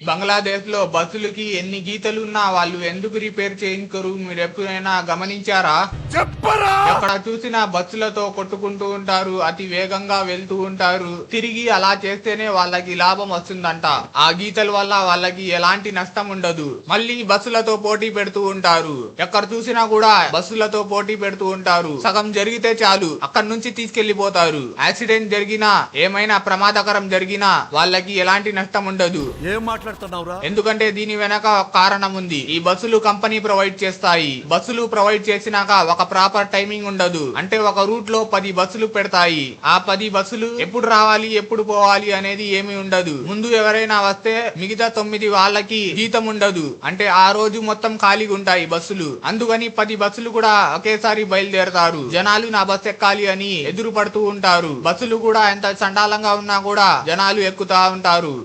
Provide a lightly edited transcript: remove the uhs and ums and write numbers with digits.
బంగ్లాదేశ్ లో బస్సులకి ఎన్ని గీతలున్నా వాళ్ళు ఎందుకు రిపేర్ చేయించరు? మీరు ఎప్పుడైనా గమనించారా? ఎక్కడ చూసినా బస్సులతో కొట్టుకుంటూ ఉంటారు, అతి వేగంగా వెళ్తూ ఉంటారు. తిరిగి అలా చేస్తేనే వాళ్ళకి లాభం వస్తుందంట. ఆ గీతల వల్ల వాళ్ళకి ఎలాంటి నష్టం ఉండదు. మళ్ళీ బస్సులతో పోటీ పెడుతూ ఉంటారు. ఎక్కడ చూసినా కూడా బస్సులతో పోటీ పెడుతూ ఉంటారు. సగం జరిగితే చాలు అక్కడి నుంచి తీసుకెళ్లిపోతారు. యాక్సిడెంట్ జరిగినా, ఏమైనా ప్రమాదకరం జరిగినా వాళ్ళకి ఎలాంటి నష్టం ఉండదు. ఎందుకంటే దీని వెనక ఒక కారణం ఉంది. ఈ బస్సులు కంపెనీ ప్రొవైడ్ చేస్తాయి. బస్సులు ప్రొవైడ్ చేసినాక ఒక ప్రాపర్ టైమింగ్ ఉండదు. అంటే ఒక రూట్ లో 10 బస్సులు పెడతాయి. ఆ 10 బస్సులు ఎప్పుడు రావాలి, ఎప్పుడు పోవాలి అనేది ఏమీ ఉండదు. ముందు ఎవరైనా వస్తే మిగతా 9 వాళ్ళకి జీతం ఉండదు. అంటే ఆ రోజు మొత్తం ఖాళీగా ఉంటాయి బస్సులు. అందుకని 10 బస్సులు కూడా ఒకేసారి బయలుదేరతారు. జనాలు నా బస్సు ఎక్కాలి అని ఎదురు పడుతూ ఉంటారు. బస్సులు కూడా ఎంత చండాలంగా ఉన్నా కూడా జనాలు ఎక్కుతా ఉంటారు.